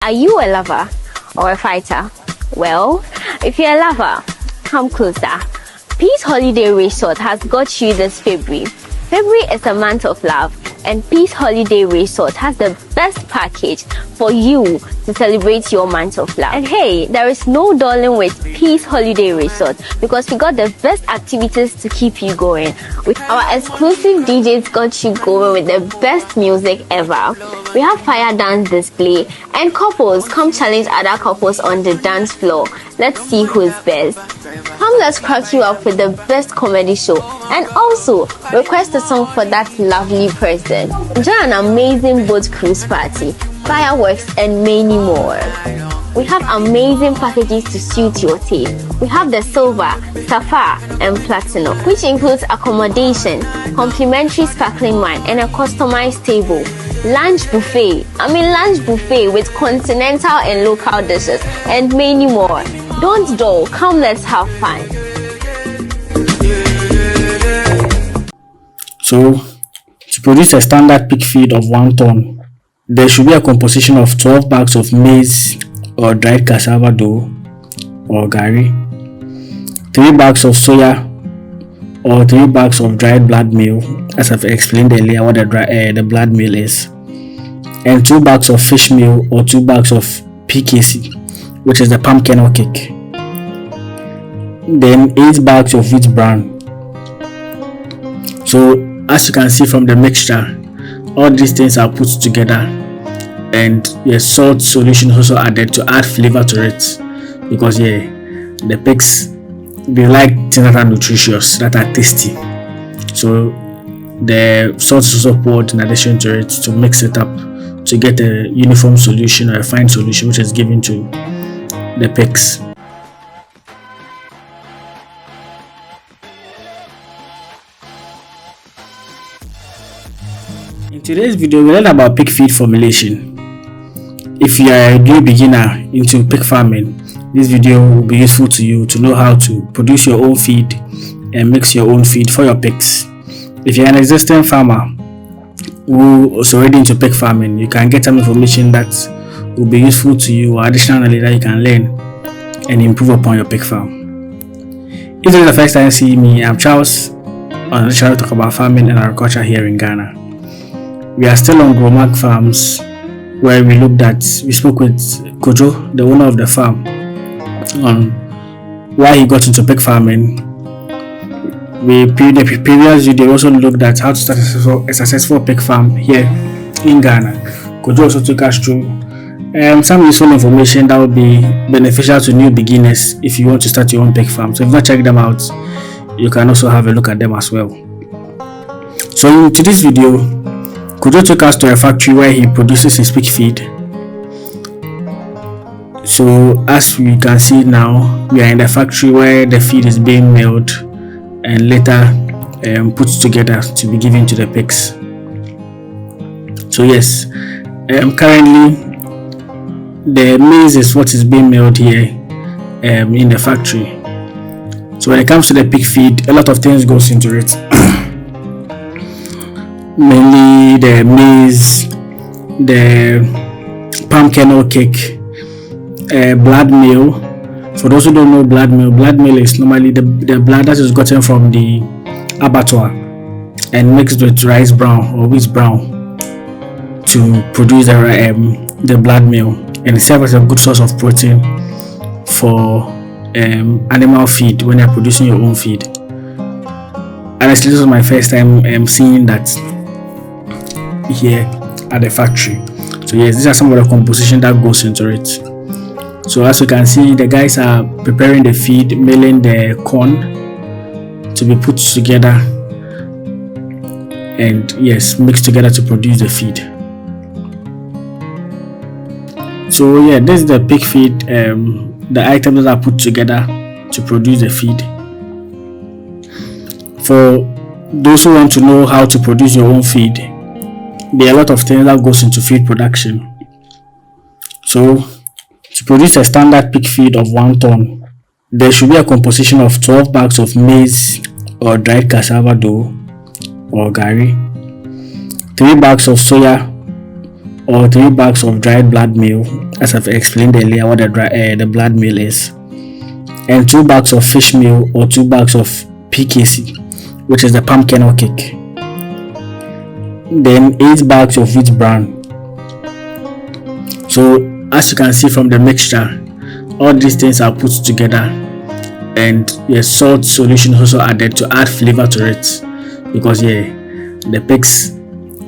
Are you a lover or a fighter? Well, if you're a lover, come closer. Peace Holiday Resort has got you this February. February is a month of love, and Peace Holiday Resort has the best package for you to celebrate your month of love. And hey, there is no dulling with Peace Holiday Resort because we got the best activities to keep you going. With our exclusive DJs got you going with the best music ever. We have fire dance display, and couples come challenge other couples on the dance floor. Let's see who's best. Come, let's crack you up with the best comedy show, and also request a song for that lovely person. Enjoy an amazing boat cruise party, fireworks, and many more. We have amazing packages to suit your taste. We have the silver, sapphire, and platinum, which includes accommodation, complimentary sparkling wine, and a customized table. Lunch buffet with continental and local dishes, and many more. Don't dull, come, let's have fun. So, to produce a standard pig feed of 1 ton, there should be a composition of 12 bags of maize or dried cassava dough or gari, 3 bags of soya or 3 bags of dried blood meal, as I've explained earlier what the blood meal is, and 2 bags of fish meal or 2 bags of PKC, which is the palm kernel cake, then 8 bags of wheat bran. So as you can see from the mixture, all these things are put together, and the salt solution is also added to add flavor to it, because the pigs, they like things that are nutritious, that are tasty. So the salt is also poured in addition to it to mix it up to get a uniform solution or a fine solution which is given to the pigs. In today's video, we learn about pig feed formulation. If you are a new beginner into pig farming, this video will be useful to you to know how to produce your own feed and mix your own feed for your pigs. If you're an existing farmer who is already into pig farming, you can get some information that will be useful to you, or additional knowledge that you can learn and improve upon your pig farm. If this is the first time you see me, I'm Charles on the channel talk about farming and agriculture here in Ghana. We are still on Growmank Farms, where we spoke with Kojo, the owner of the farm, on why he got into pig farming. The previous video also looked at how to start a successful pig farm here in Ghana. Kojo also took us through some useful information that will be beneficial to new beginners if you want to start your own pig farm. So if you not check them out, you can also have a look at them as well. So in today's video, Kojo took us to a factory where he produces his pig feed. So as we can see now, we are in the factory where the feed is being milled and later put together to be given to the pigs. So yes, currently the maize is what is being milled here in the factory. So when it comes to the pig feed, a lot of things goes into it. Mainly the maize, the palm kernel cake, blood meal. For those who don't know blood meal is normally the blood that is gotten from the abattoir and mixed with rice brown or wheat brown to produce the blood meal, and it serves as a good source of protein for animal feed when you're producing your own feed. Honestly, this was my first time seeing that here at the factory. So yes, these are some of the composition that goes into it. So as you can see, the guys are preparing the feed, milling the corn to be put together and yes, mixed together to produce the feed. So yeah, this is the pig feed, the items that are put together to produce the feed. For those who want to know how to produce your own feed, there are a lot of things that goes into feed production. So to produce a standard pig feed of 1 ton, there should be a composition of 12 bags of maize or dried cassava dough or gari, 3 bags of soya or 3 bags of dried blood meal, as I've explained earlier what the blood meal is, and 2 bags of fish meal or 2 bags of PKC, which is the palm kernel cake. Then 8 bags of wheat bran. So as you can see from the mixture, all these things are put together, and salt solution is also added to add flavor to it, because the pigs,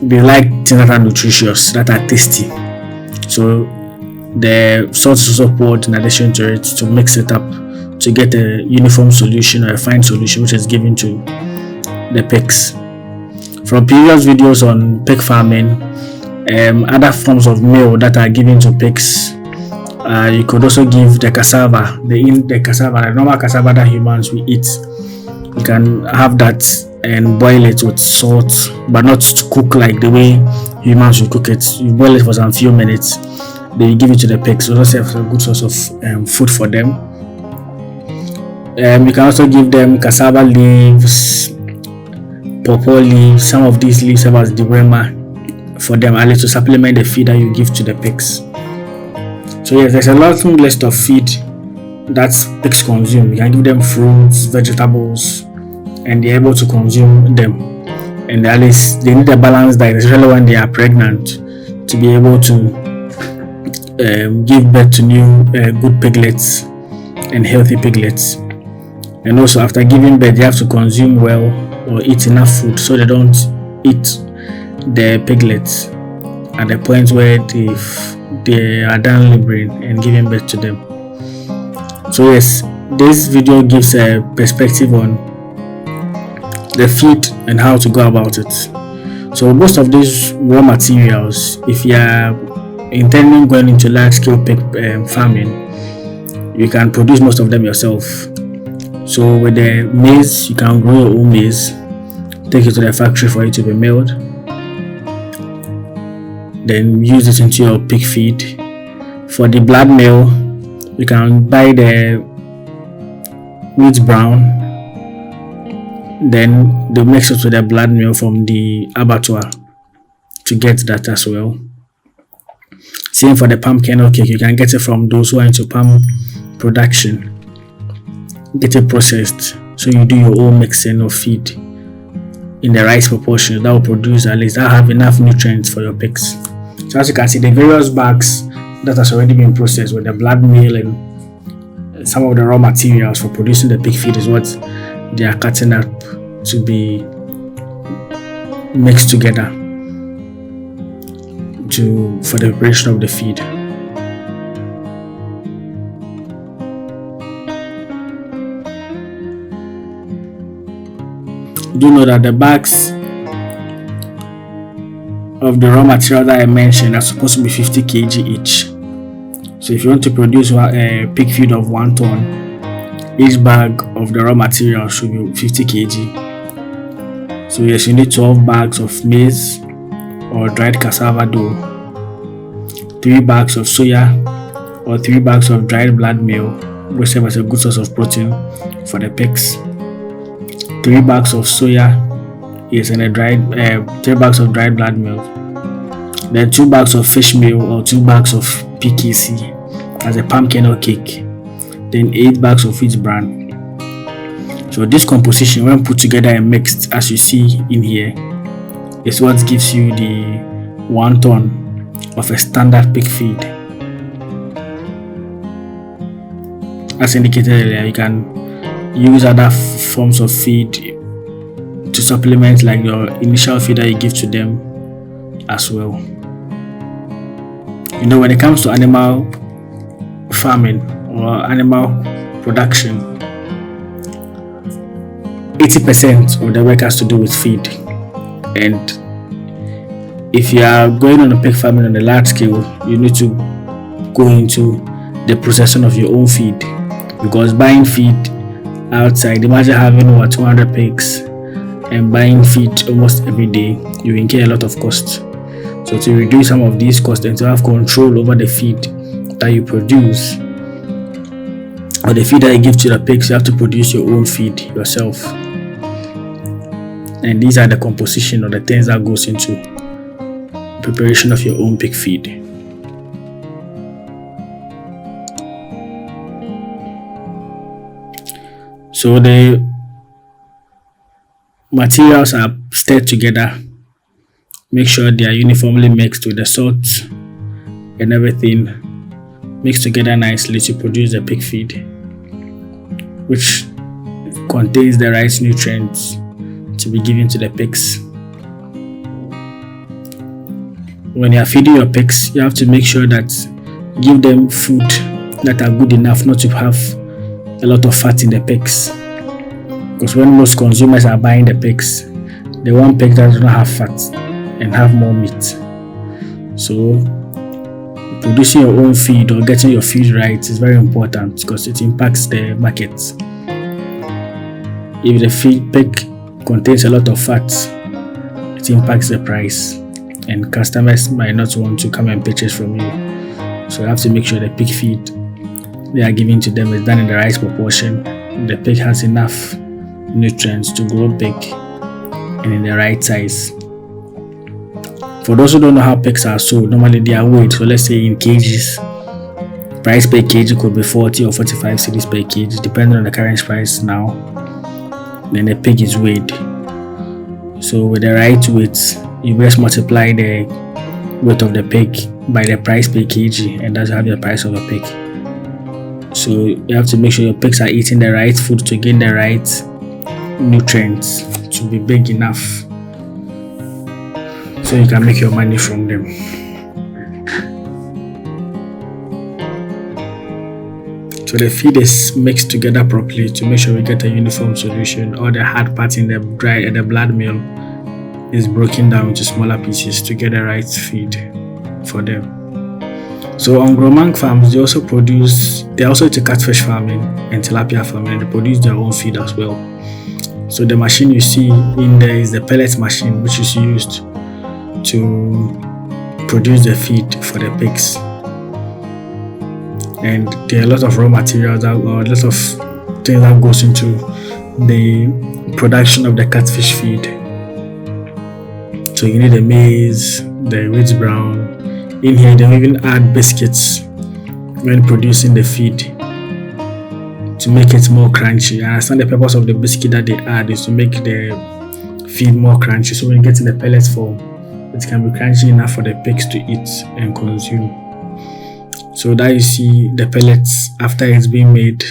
they like things that are nutritious, that are tasty. So the salt is also poured in addition to it to mix it up to get a uniform solution or a fine solution, which is given to the pigs. From previous videos on pig farming, other forms of meal that are given to pigs, you could also give the cassava, the normal cassava that humans will eat. You can have that and boil it with salt, but not to cook like the way humans will cook it. You boil it for some few minutes, then you give it to the pigs. So that's a good source of food for them. You can also give them cassava leaves, pawpaw leaves. Some of these leaves serve as dewormer for them, at least to supplement the feed that you give to the pigs. So yes, there's a long list of feed that pigs consume. You can give them fruits, vegetables, and they're able to consume them. And at least they need a balanced diet, especially when they are pregnant, to be able to give birth to new good piglets and healthy piglets. And also after giving birth, they have to consume well or eat enough food so they don't eat the piglets at the point where they are done laboring and giving birth to them. So yes, this video gives a perspective on the feed and how to go about it. So most of these raw materials, if you are intending going into large scale pig farming, you can produce most of them yourself. So with the maize, you can grow your own maize, take it to the factory for it to be milled, then use it into your pig feed. For the blood meal, you can buy the wheat brown, then they mix it with the blood meal from the abattoir to get that as well. Same for the palm kernel cake, you can get it from those who are into palm production, get it processed, so you do your own mixing of feed in the right proportion that will produce, at least that have enough nutrients for your pigs. So as you can see, the various bags that has already been processed with the blood meal and some of the raw materials for producing the pig feed is what they are cutting up to be mixed together for the preparation of the feed. Do know that the bags of the raw material that I mentioned are supposed to be 50 kg each. So if you want to produce a pig feed of 1 ton, each bag of the raw material should be 50 kg. So yes, you need 12 bags of maize or dried cassava dough, 3 bags of soya or 3 bags of dried blood meal, which serve as a good source of protein for the pigs, 3 bags of soya, yes, and 3 bags of dried blood meal, then 2 bags of fish meal or 2 bags of PKC as a palm kernel cake, then 8 bags of wheat bran. So this composition, when put together and mixed, as you see in here, is what gives you the 1 ton of a standard pig feed. As indicated earlier, you can use other forms of feed to supplement like your initial feed that you give to them as well. You know, when it comes to animal farming or animal production, 80% of the work has to do with feed. And if you are going on a pig farming on a large scale, you need to go into the processing of your own feed, because buying feed outside, imagine having over 200 pigs and buying feed almost every day, you incur a lot of cost. So to reduce some of these costs and to have control over the feed that you produce or the feed that you give to the pigs, you have to produce your own feed yourself. And these are the composition or the things that goes into preparation of your own pig feed. So the materials are stirred together. Make sure they are uniformly mixed with the salt and everything mixed together nicely to produce the pig feed, which contains the right nutrients to be given to the pigs. When you are feeding your pigs, you have to make sure that you give them food that are good enough not to have a lot of fat in the pigs. Because when most consumers are buying the pigs, they want pigs that do not have fat and have more meat. So producing your own feed or getting your feed right is very important because it impacts the market. If the feed pig contains a lot of fat, it impacts the price and customers might not want to come and purchase from you. So you have to make sure the pig feed they are giving to them is done in the right proportion. The pig has enough nutrients to grow big and in the right size. For those who don't know how pigs are sold, normally they are weighed. So let's say in kgs, price per kg could be 40 or 45 cedis per kg, depending on the current price now. Then the pig is weighed. So with the right weight, you just multiply the weight of the pig by the price per kg, and that's how the price of a pig. So you have to make sure your pigs are eating the right food to gain the right nutrients to be big enough so you can make your money from them. So the feed is mixed together properly to make sure we get a uniform solution. All the hard parts in the blood meal is broken down into smaller pieces to get the right feed for them. So on Growmank Farms, they also do catfish farming and tilapia farming, and they produce their own feed as well. So the machine you see in there is the pellet machine, which is used to produce the feed for the pigs. And there are a lot of raw materials or a lot of things that goes into the production of the catfish feed. So you need the maize, the wheat brown. In here, they even add biscuits when producing the feed to make it more crunchy. I understand the purpose of the biscuit that they add is to make the feed more crunchy. So when you get in the pellet form, it can be crunchy enough for the pigs to eat and consume. So that you see the pellets after it's being made.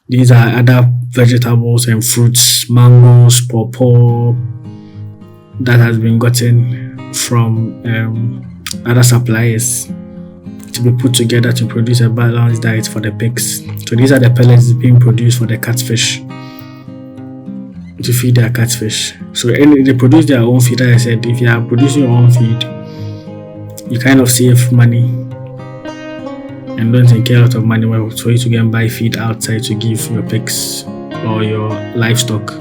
These are other vegetables and fruits, mangoes, pawpaw, that has been gotten from other suppliers to be put together to produce a balanced diet for the pigs. So these are the pellets being produced for the catfish to feed their catfish. So they produce their own feed. As I said, if you are producing your own feed, you kind of save money and don't incur a lot of money for you to go and buy feed outside to give your pigs or your livestock.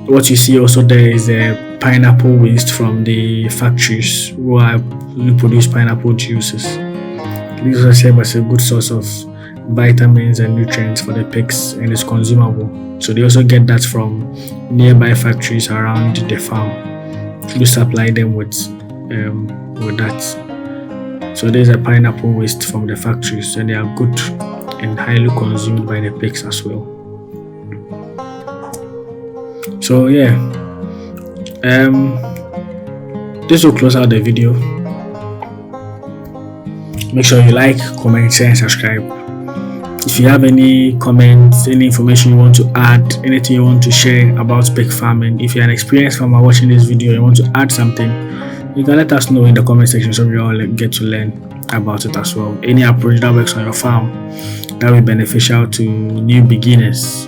What you see also there is a pineapple waste from the factories who produce pineapple juices. This also serves as a good source of vitamins and nutrients for the pigs and is consumable. So they also get that from nearby factories around the farm to supply them with that. So there's a pineapple waste from the factories and they are good and highly consumed by the pigs as well. So yeah, this will close out the video. Make sure you like, comment, share, and subscribe. If you have any comments, any information you want to add, anything you want to share about pig farming, if you're an experienced farmer watching this video, you want to add something, you can let us know in the comment section so we all get to learn about it as well. Any approach that works on your farm that will be beneficial to new beginners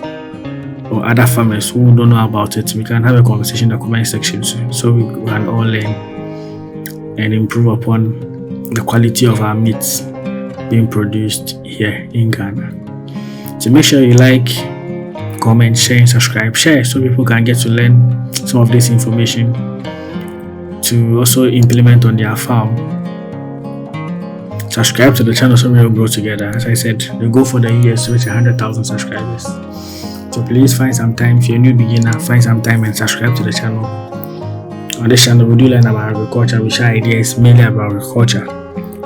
or other farmers who don't know about it, we can have a conversation in the comment section so we can all learn and improve upon the quality of our meats being produced here in Ghana. So make sure you like, comment, share, and subscribe. Share so people can get to learn some of this information to also implement on their farm. Subscribe to the channel so we all grow together. As I said, the goal for the year is to reach 100,000 subscribers. So please find some time, if you're a new beginner, find some time and subscribe to the channel. On this channel, we do learn about agriculture. We share ideas mainly about agriculture.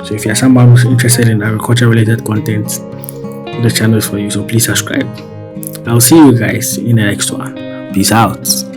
So if you're someone who's interested in agriculture related content, the channel is for you. So please subscribe. I'll see you guys in the next one. Peace out.